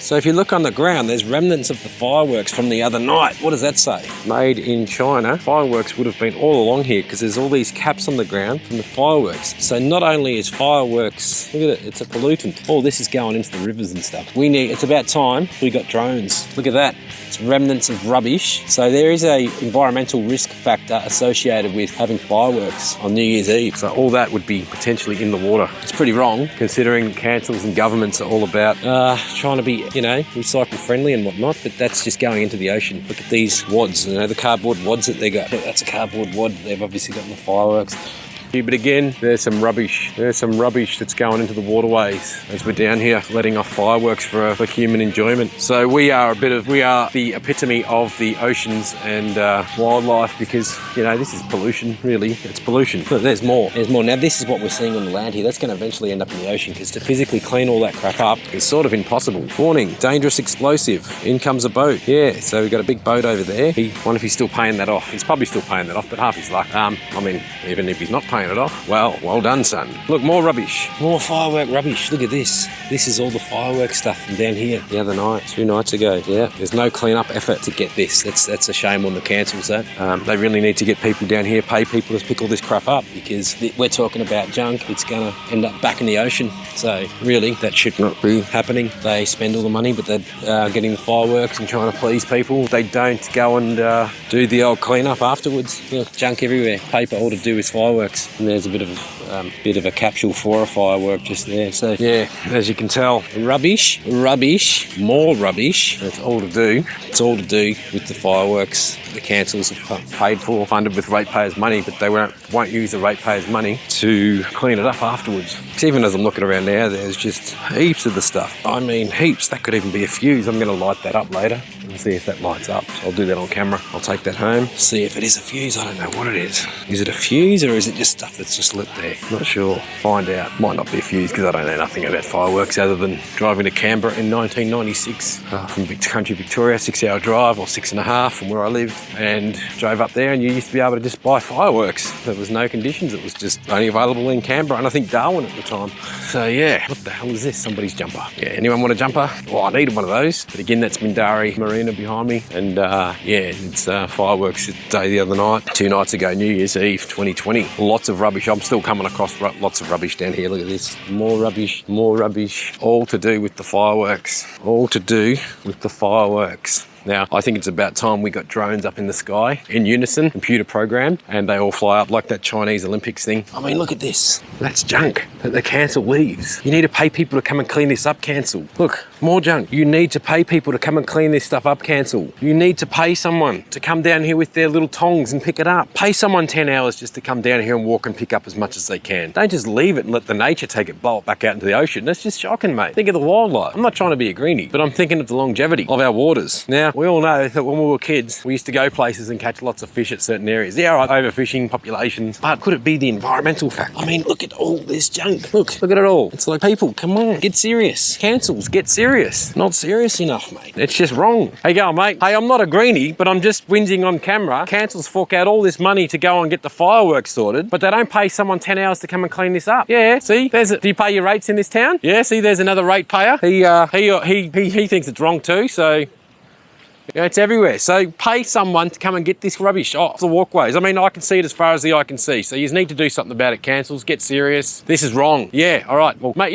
So if you look on the ground, there's remnants of the fireworks from the other night. What does that say? Made in China. Fireworks would have been all along here because there's all these caps on the ground from the fireworks. So not only is fireworks, look at it, it's a pollutant. All this is going into the rivers and stuff. It's about time we got drones. Look at that. It's remnants of rubbish. So there is a environmental risk factor associated with having fireworks on New Year's Eve. So all that would be potentially in the water. It's pretty wrong considering councils and governments are all about trying to be, recycle friendly and whatnot, but that's just going into the ocean. Look at these wads, the cardboard wads that they got. That's a cardboard wad they've obviously got in the fireworks. But again, there's some rubbish. There's some rubbish that's going into the waterways as we're down here letting off fireworks for human enjoyment. So we are the epitome of the oceans and wildlife because, this is pollution, really. It's pollution. But there's more. There's more. Now, this is what we're seeing on the land here. That's going to eventually end up in the ocean because to physically clean all that crap up is sort of impossible. Warning, dangerous explosive. In comes a boat. Yeah, so we've got a big boat over there. I wonder if he's still paying that off. He's probably still paying that off, but half his luck. Even if he's not paying it off. Well done, son. Look, more rubbish. More firework rubbish. Look at this. This is all the firework stuff from down here the other night, 2 nights ago. Yeah, there's no clean-up effort to get this. That's a shame on the councils, that. They really need to get people down here, pay people to pick all this crap up because we're talking about junk. It's going to end up back in the ocean. So really, that should not be happening. They spend all the money, but they're getting the fireworks and trying to please people. They don't go and do the old clean-up afterwards. Look, junk everywhere. Paper, all to do with fireworks. And there's a bit of a capsule for a firework just there. So yeah, as you can tell, rubbish, more rubbish. That's all to do. It's all to do with the fireworks the councils have paid for, funded with ratepayers' money, but they won't use the ratepayers' money to clean it up afterwards. Because even as I'm looking around now, there's just heaps of the stuff. I mean, heaps. That could even be a fuse. I'm going to light that up later and see if that lights up. So I'll do that on camera. I'll take that home, see if it is a fuse. I don't know what it is. Is it a fuse or is it just stuff that's just lit there? Not sure. Find out. Might not be a fuse because I don't know nothing about fireworks other than driving to Canberra in 1996 from country Victoria, 6-hour drive or 6.5 from where I live, and drove up there and you used to be able to just buy fireworks. There was no conditions. It was just only available in Canberra and I think Darwin at the time. So yeah, what the hell is this? Somebody's jumper. Yeah, anyone want a jumper? Oh, I needed one of those. But again, that's Mindarie Marina behind me. And yeah, it's fireworks day the other night. 2 nights ago, New Year's Eve 2020. Lots of rubbish. I'm still coming across lots of rubbish down here. Look at this. More rubbish, more rubbish. All to do with the fireworks. All to do with the fireworks. Now, I think it's about time we got drones up in the sky in unison, computer programmed, and they all fly up like that Chinese Olympics thing. I mean, look at this. That's junk that the council leaves. You need to pay people to come and clean this up, council. Look, more junk. You need to pay people to come and clean this stuff up, council. You need to pay someone to come down here with their little tongs and pick it up. Pay someone 10 hours just to come down here and walk and pick up as much as they can. Don't just leave it and let the nature take it, blow it back out into the ocean. That's just shocking, mate. Think of the wildlife. I'm not trying to be a greenie, but I'm thinking of the longevity of our waters. Now, we all know that when we were kids, we used to go places and catch lots of fish at certain areas. Yeah, right, overfishing, populations, but could it be the environmental factor? I mean, look at all this junk. Look at it all. It's like, people, come on, get serious. Councils, get serious. Not serious enough, mate. It's just wrong. How you going, mate? Hey, I'm not a greenie, but I'm just whinging on camera. Councils fork out all this money to go and get the fireworks sorted, but they don't pay someone 10 hours to come and clean this up. Yeah, see, do you pay your rates in this town? Yeah, see, there's another ratepayer. He thinks it's wrong too, so it's everywhere. So pay someone to come and get this rubbish off the walkways. I mean, I can see it as far as the eye can see. So you need to do something about it, councils. Get serious. This is wrong. Yeah, all right. Well, mate,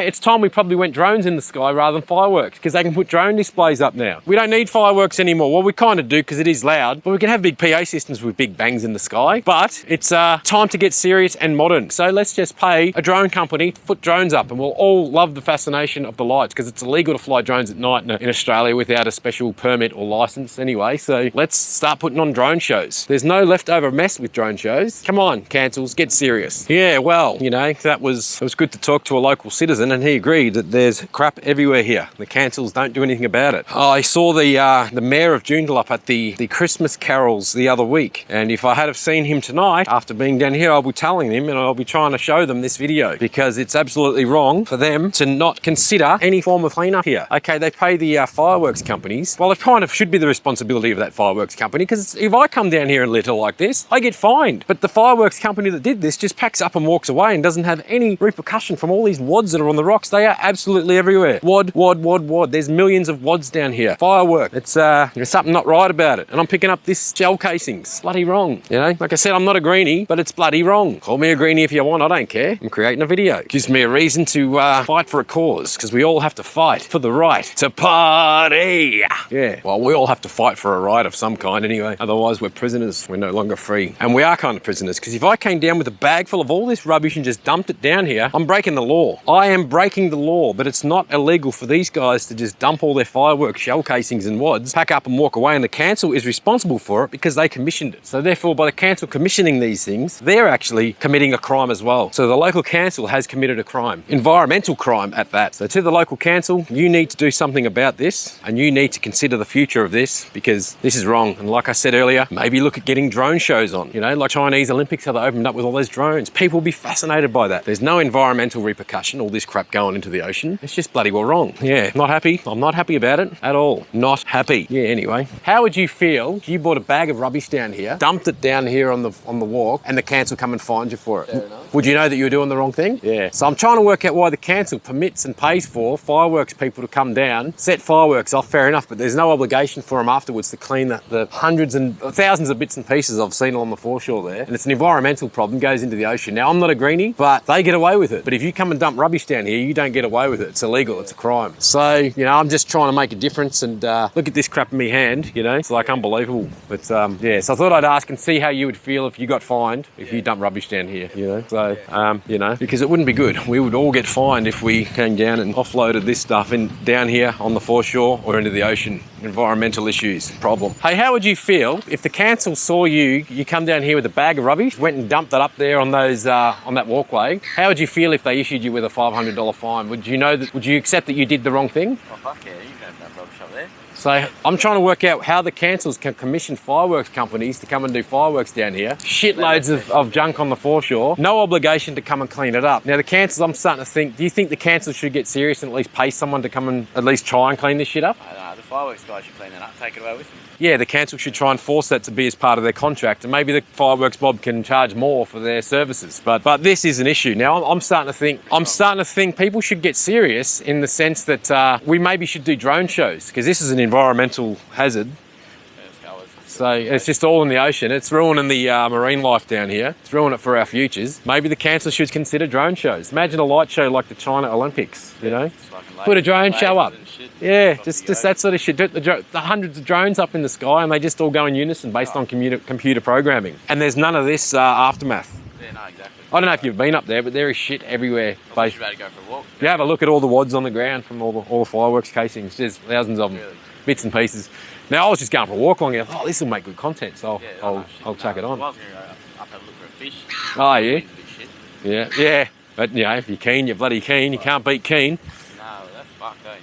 it's time we probably went drones in the sky rather than fireworks because they can put drone displays up now. We don't need fireworks anymore. Well, we kind of do because it is loud, but we can have big PA systems with big bangs in the sky. But it's time to get serious and modern. So let's just pay a drone company to put drones up and we'll all love the fascination of the lights because it's illegal to fly drones at night in Australia without a special permit or license anyway, so let's start putting on drone shows. There's no leftover mess with drone shows. Come on, councils, get serious. Yeah, well, it was good to talk to a local citizen and he agreed that there's crap everywhere here. The councils don't do anything about it. I saw the mayor of Joondalup at the Christmas carols the other week, and if I had have seen him tonight after being down here, I'll be telling him and I'll be trying to show them this video because it's absolutely wrong for them to not consider any form of cleanup here. Okay, they pay the fireworks companies. Well, they're trying to of should be the responsibility of that fireworks company, because if I come down here and litter like this, I get fined. But the fireworks company that did this just packs up and walks away and doesn't have any repercussion from all these wads that are on the rocks. They are absolutely everywhere. Wad, wad, wad, wad. There's millions of wads down here. Firework. It's there's something not right about it. And I'm picking up this shell casings. Bloody wrong. You know, like I said, I'm not a greenie, but it's bloody wrong. Call me a greenie if you want. I don't care. I'm creating a video. Gives me a reason to fight for a cause, because we all have to fight for the right to party. Yeah. Well, we all have to fight for a right of some kind anyway. Otherwise, we're prisoners. We're no longer free. And we are kind of prisoners, because if I came down with a bag full of all this rubbish and just dumped it down here, I'm breaking the law. I am breaking the law, but it's not illegal for these guys to just dump all their fireworks, shell casings and wads, pack up and walk away, and the council is responsible for it because they commissioned it. So therefore, by the council commissioning these things, they're actually committing a crime as well. So the local council has committed a crime, environmental crime at that. So to the local council, you need to do something about this, and you need to consider the future of this, because this is wrong. And like I said earlier, maybe look at getting drone shows on, you know, like Chinese Olympics, how they opened up with all those drones. People will be fascinated by that. There's no environmental repercussion, all this crap going into the ocean. It's just bloody well wrong. Yeah, not happy. I'm not happy about it at all. Not happy. Yeah, anyway. How would you feel if you bought a bag of rubbish down here, dumped it down here on the walk, and the council come and find you for it? Fair enough. Would you know that you were doing the wrong thing? Yeah. So I'm trying to work out why the council permits and pays for fireworks people to come down, set fireworks off, fair enough, but there's no obligation for them afterwards to clean the hundreds and thousands of bits and pieces I've seen along the foreshore there. And it's an environmental problem, goes into the ocean. Now, I'm not a greenie, but they get away with it. But if you come and dump rubbish down here, you don't get away with it. It's illegal. It's a crime. So, you know, I'm just trying to make a difference, and look at this crap in my hand, you know, it's like unbelievable. But yeah, so I thought I'd ask and see how you would feel if you got fined if you dump rubbish down here, you know. So, you know, because it wouldn't be good. We would all get fined if we came down and offloaded this stuff in down here on the foreshore or into the ocean. Environmental issues, problem. Hey, how would you feel if the council saw you come down here with a bag of rubbish, went and dumped it up there on those on that walkway? How would you feel if they issued you with a $500 fine? Would you know that? Would you accept that you did the wrong thing? Oh fuck yeah, you can dump rubbish up there. So I'm trying to work out how the councils can commission fireworks companies to come and do fireworks down here. Shitloads of junk on the foreshore. No obligation to come and clean it up. Now the councils, I'm starting to think, do you think the council should get serious and at least pay someone to come and at least try and clean this shit up? I don't know, the fireworks guys should clean it up, take it away with them. Yeah, the council should try and force that to be as part of their contract, and maybe the fireworks mob can charge more for their services. But this is an issue. Now I'm starting to think people should get serious in the sense that we maybe should do drone shows, because this is an environmental hazard. So it's just all in the ocean. It's ruining the marine life down here. It's ruining it for our futures. Maybe the council should consider drone shows. Imagine a light show like the China Olympics, you know? Put a drone show up. Yeah, just that sort of shit. The hundreds of drones up in the sky, and they just all go in unison based on computer programming. And there's none of this aftermath. Yeah, no, exactly. I don't know if you've been up there, but there is shit everywhere. I should go for a walk. You have a look at all the wads on the ground from all the fireworks casings. There's thousands of them, really? Bits and pieces. Now I was just going for a walk along here. Oh, this will make good content, so I'll chuck it on. I was going to go up and look for a fish. Oh yeah. Yeah. But you know, if you're keen, you're bloody keen. You can't beat keen. No, that's fucked, eh?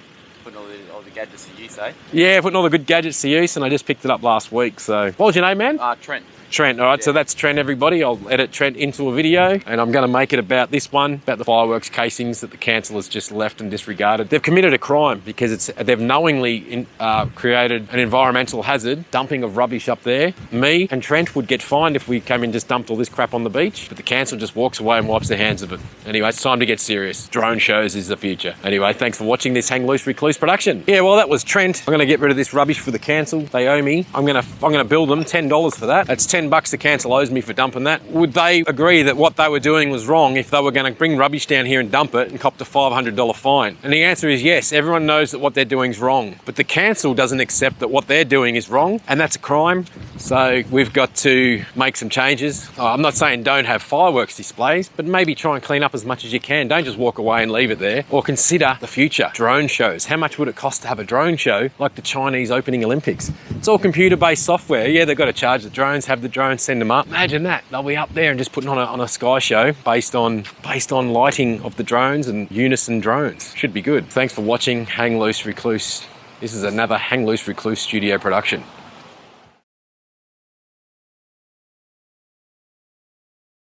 Putting all the gadgets to use, eh? Yeah, putting all the good gadgets to use, and I just picked it up last week. So, what was your name, man? Trent. Trent, all right, so that's Trent, everybody. I'll edit Trent into a video, and I'm going to make it about this one, about the fireworks casings that the council has just left and disregarded. They've committed a crime because they've knowingly created an environmental hazard, dumping of rubbish up there. Me and Trent would get fined if we came and just dumped all this crap on the beach, but the council just walks away and wipes their hands of it. Anyway, it's time to get serious. Drone shows is the future. Anyway, thanks for watching this Hang Loose Recluse production. Yeah, well, that was Trent. I'm going to get rid of this rubbish for the council. They owe me. I'm going to bill them $10 for that. That's $10 the council owes me for dumping that. Would they agree that what they were doing was wrong if they were going to bring rubbish down here and dump it and cop a $500 fine? And the answer is yes. Everyone knows that what they're doing is wrong, but the council doesn't accept that what they're doing is wrong, and that's a crime. So we've got to make some changes. I'm not saying don't have fireworks displays, but maybe try and clean up as much as you can. Don't just walk away and leave it there. Or consider the future. Drone shows. How much would it cost to have a drone show like the Chinese opening Olympics? It's all computer-based software. Yeah, they've got to charge the drones, have the drones, send them up. Imagine that. They'll be up there and just putting on a sky show based on lighting of the drones and unison drones. Should be good. Thanks for watching Hang Loose Recluse. This is another Hang Loose Recluse studio production.